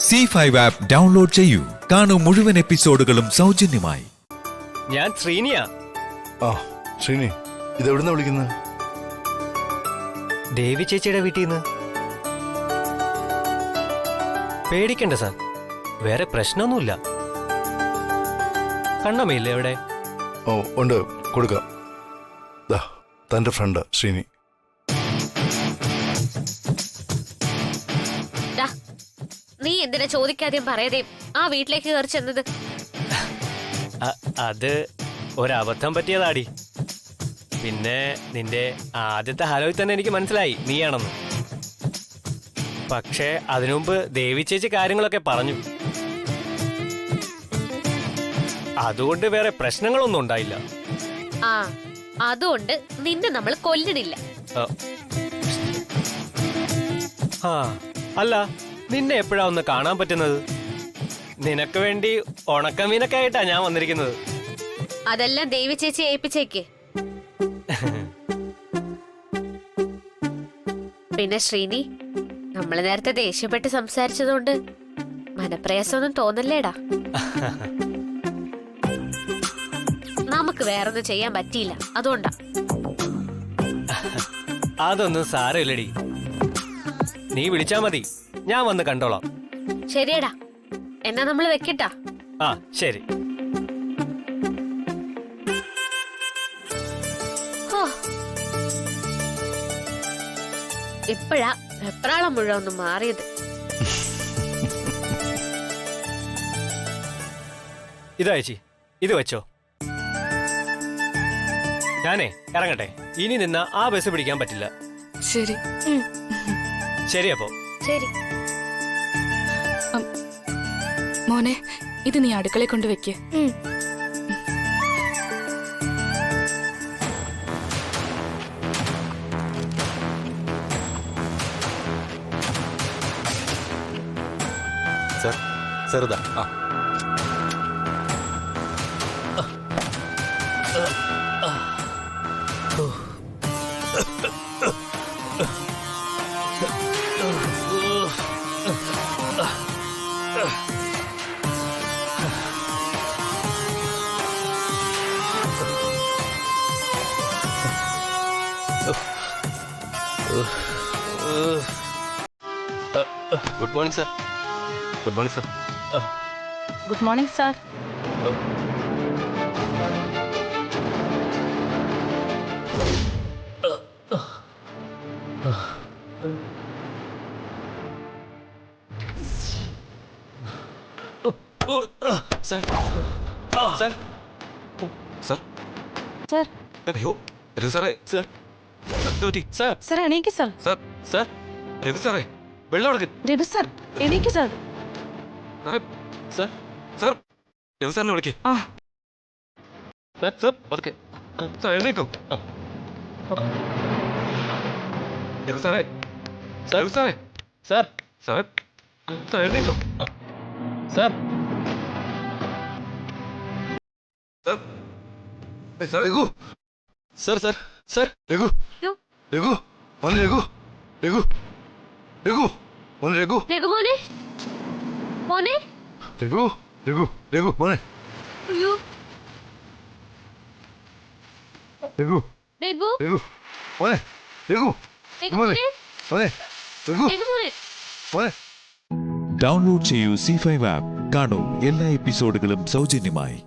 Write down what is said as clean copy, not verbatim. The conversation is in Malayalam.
C5 ആപ്പ് ഡൗൺലോഡ് ചെയ്യൂ. കാണൂ മുഴുവൻ എപ്പിസോഡുകളും സൗജന്യമായി. ഞാൻ ശ്രീനിയാ. ശ്രീനി, ഇതെവിടുന്ന വിളിക്കുന്നത്? ദേവി ചേച്ചിയുടെ വീട്ടിൽ നിന്ന്. പേടിക്കണ്ട സാർ, വേറെ പ്രശ്നമൊന്നുമില്ല. കണ്ണമ്മയില്ലേ എവിടെ? ഓ ഉണ്ട്, കൊടുക്കാം. തന്റെ ഫ്രണ്ട് ശ്രീനി. നീ എന്തിനാ ചോദിക്കാതെയും പറയാതെയും ആ വീട്ടിലേക്ക് കയറി ചെന്നത്? അത് ഒരബദ്ധം പറ്റിയതാടി. പിന്നെ നിന്റെ ആദ്യത്തെ ഹലോയിൽ തന്നെ എനിക്ക് മനസ്സിലായി നീയാണെന്ന്. പക്ഷേ അതിനുമുമ്പ് ദേവി ചേച്ചി കാര്യങ്ങളൊക്കെ പറഞ്ഞു. അതുകൊണ്ട് വേറെ പ്രശ്നങ്ങളൊന്നും ഉണ്ടായില്ല. അതുകൊണ്ട് നിന്നെ നമ്മൾ കൊല്ലണില്ല. അല്ല, നിന്നെ എപ്പോഴാ ഒന്ന് കാണാൻ പറ്റുന്നത്? നിനക്ക് വേണ്ടി ഉണക്കമീനൊക്കെ ആയിട്ടാ ഞാൻ വന്നിരിക്കുന്നത്. അതെല്ലാം ദേവി ചേച്ചി ഏൽപ്പിച്ചേക്ക്. പിന്നെ ശ്രീനി, നമ്മള് നേരത്തെ ദേഷ്യപ്പെട്ട് സംസാരിച്ചതുകൊണ്ട് മനപ്രയാസമൊന്നും തോന്നല്ലേടാ. നമുക്ക് വേറൊന്നും ചെയ്യാൻ പറ്റിയില്ല, അതുകൊണ്ടാ. അതൊന്നും സാരമില്ലടി, നീ വിളിച്ചാ മതി, ഞാൻ വന്ന് കണ്ടോളാം. ശരിയടാ, എന്നാ നമ്മള് വെക്കട്ടാ. ശരി. ഇപ്പഴാ വെപ്രാളം മുഴുവൻ ഒന്ന് മാറിയത്. ഇതാ ചേച്ചി, ഇത് വെച്ചോ. ഞാനേ ഇറങ്ങട്ടെ, ഇനി നിന്ന ആ ബസ് പിടിക്കാൻ പറ്റില്ല. ശരി. ശരി അപ്പോ. ശരി മോനെ, ഇത് നീ അടുക്കളയിൽ കൊണ്ട് വെക്ക്. ചെറുതാ. Good morning sir. Good morning sir. Good morning sir. Sir sir sir sir. അയ്യോ രഘു സാറേ. സർ സർ സർ എണീക്ക് സർ. സർ സർ രഘു സാറേ, വെള്ളം എടുക്ക്. രഘു സർ എണീക്ക് സർ. സർ സർ രഘു സാറിനെ വിളിക്ക്. സർ സർ പതുക്കെ. സാർ എഴുന്നേക്കോ. രഘു സാറേ. രഘു സാറേ. സാർ സാർ സാർ എഴുന്നേക്കോ. Sir sir Raghu. Sir sir sir Raghu Raghu മോനെ. രഘു രഘു രഘു മോനെ. രഘു രഘു മോനെ. മോനെ. രഘു രഘു രഘു മോനെ. അയ്യോ രഘു രഘു രഘു മോനെ. രഘു മോനെ മോനെ. രഘു മോനെ. മോനെ. ഡൗൺലോഡ് ചെയ്യൂ C5 ആപ്പ്. കാണൂ എല്ലാ എപ്പിസോഡുകളും സൗജന്യമായി.